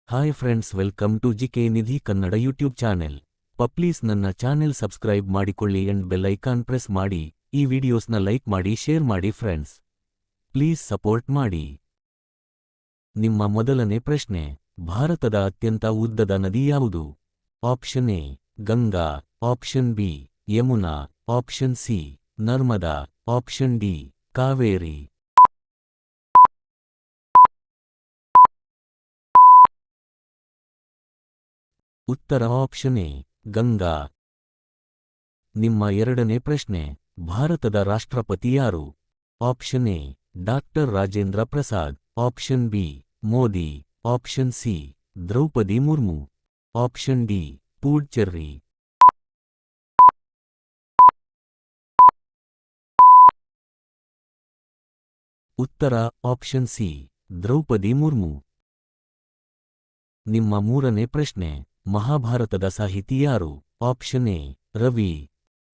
Hi friends, welcome to GK Nidhi Kannada YouTube channel. Please ನನ್ನ channel subscribe ಮಾಡಿಕೊಳ್ಳಿ and bell icon press ಮಾಡಿ. ಈ ವಿಡಿಯೋಸ್ನ ಲೈಕ್ ಮಾಡಿ, ಶೇರ್ ಮಾಡಿ ಫ್ರೆಂಡ್ಸ್. ಪ್ಲೀಸ್ ಸಪೋರ್ಟ್ ಮಾಡಿ. ನಿಮ್ಮ ಮೊದಲನೇ ಪ್ರಶ್ನೆ, ಭಾರತದ ಅತ್ಯಂತ ಉದ್ದದ ನದಿ ಯಾವುದು? Option A Ganga, option B Yamuna, option C Narmada, option D Kaveri. ಉತ್ತರ ಆಪ್ಷನ್ ಎ ಗಂಗಾ. ನಿಮ್ಮ ಎರಡನೇ ಪ್ರಶ್ನೆ, ಭಾರತದ ರಾಷ್ಟ್ರಪತಿ ಯಾರು? Option A doctor Rajendra Prasad, option B Modi, option C Droupadi Murmu, option D Puducherry. ಉತ್ತರ ಆಪ್ಷನ್ ಸಿ ದ್ರೌಪದಿ ಮುರ್ಮು. ನಿಮ್ಮ ಮೂರನೇ ಪ್ರಶ್ನೆ, ಮಹಾಭಾರತದ ಸಾಹಿತಿ ಯಾರು? Option A Ravi,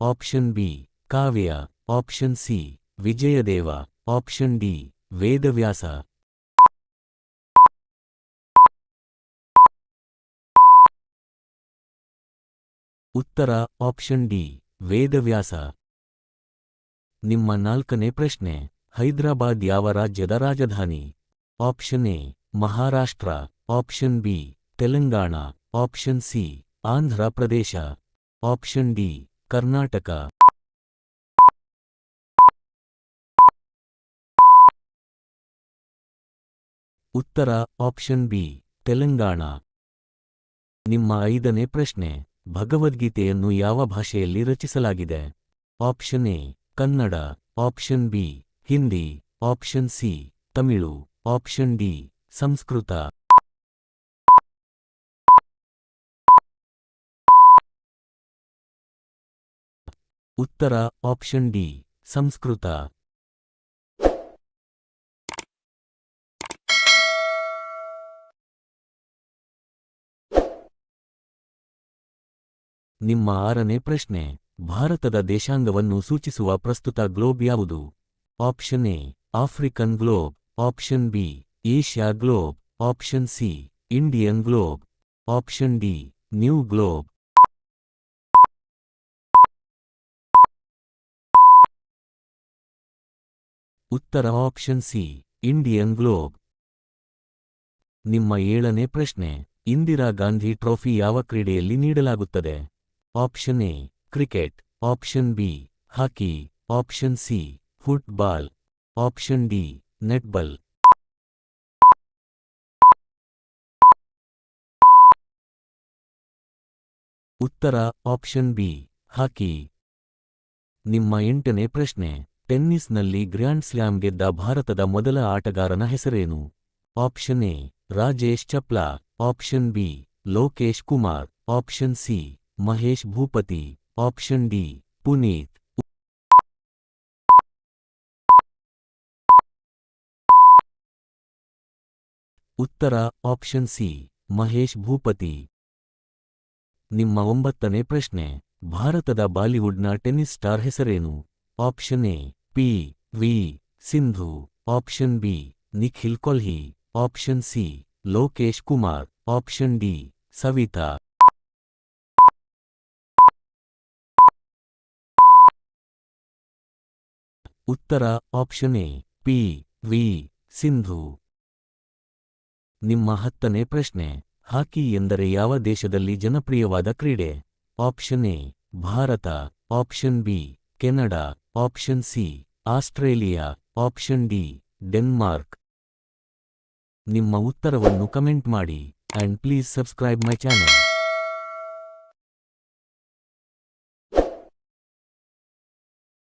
option B Kavya, option C Vijayadeva, option D Vedavyasa. ಉತ್ತರ ಆಪ್ಷನ್ ಡಿ ವೇದವ್ಯಾಸ. ನಿಮ್ಮ ನಾಲ್ಕನೇ ಪ್ರಶ್ನೆ, ಹೈದರಾಬಾದ್ ಯಾವ ರಾಜ್ಯದ ರಾಜಧಾನಿ? Option A Maharashtra, option B Telangana, option C Andhra Pradesh, option D Karnataka. ಉತ್ತರ ಆಪ್ಷನ್ ಬಿ ತೆಲಂಗಾಣ. ನಿಮ್ಮ ಐದನೇ ಪ್ರಶ್ನೆ, ಭಗವದ್ಗೀತೆಯನ್ನು ಯಾವ ಭಾಷೆಯಲ್ಲಿ ರಚಿಸಲಾಗಿದೆ? Option A Kannada, option B Hindi, option C Tamil, option D Sanskrit. ಉತ್ತರ ಆಪ್ಷನ್ ಡಿ ಸಂಸ್ಕೃತ. ನಿಮ್ಮ ಆರನೇ ಪ್ರಶ್ನೆ, ಭಾರತದ ದೇಶಾಂಗವನ್ನು ಸೂಚಿಸುವ ಪ್ರಸ್ತುತ ಗ್ಲೋಬ್ ಯಾವುದು? Option A African globe, option B Asia globe, option C Indian globe, option D new globe. ಉತ್ತರ ಆಪ್ಷನ್ ಸಿ ಇಂಡಿಯನ್ ಗ್ಲೋಬ್. ನಿಮ್ಮ ಏಳನೇ ಪ್ರಶ್ನೆ, ಇಂದಿರಾ ಗಾಂಧಿ ಟ್ರೋಫಿ ಯಾವ ಕ್ರೀಡೆಯಲ್ಲಿ ನೀಡಲಾಗುತ್ತದೆ? Option A cricket, option B hockey, option C football, option D netball. ಉತ್ತರ option B ಹಾಕಿ. ನಿಮ್ಮ ಎಂಟನೇ ಪ್ರಶ್ನೆ, ಟೆನ್ನಿಸ್ನಲ್ಲಿ ಗ್ರ್ಯಾಂಡ್ ಸ್ಲ್ಯಾಮ್ ಗೆದ್ದ ಭಾರತದ ಮೊದಲ ಆಟಗಾರನ ಹೆಸರೇನು? Option A Rajesh Chapla, option B Lokesh Kumar, option C Mahesh Bhupathi, option D Puneeth. ಉತ್ತರ ಆಪ್ಷನ್ ಸಿ ಮಹೇಶ್ ಭೂಪತಿ. ನಿಮ್ಮ ಒಂಬತ್ತನೇ ಪ್ರಶ್ನೆ, ಭಾರತದ ಬಾಲಿವುಡ್ನ ಟೆನ್ನಿಸ್ ಸ್ಟಾರ್ ಹೆಸರೇನು? Option A P V Sindhu, option B Nikhil Kohli, option C Lokesh Kumar, option D Savita. ಉತ್ತರ option A P V Sindhu. ನಿಮ್ಮ ಹತ್ತನೇ ಪ್ರಶ್ನೆ, ಹಾಕಿ ಎಂದರೆ ಯಾವ ದೇಶದಲ್ಲಿ ಜನಪ್ರಿಯವಾದ ಕ್ರೀಡೆ? Option A Bharat, option B Canada, option C Australia, option D Denmark. ನಿಮ್ಮ ಉತ್ತರವನ್ನು ಕಮೆಂಟ್ ಮಾಡಿ and please subscribe my channel.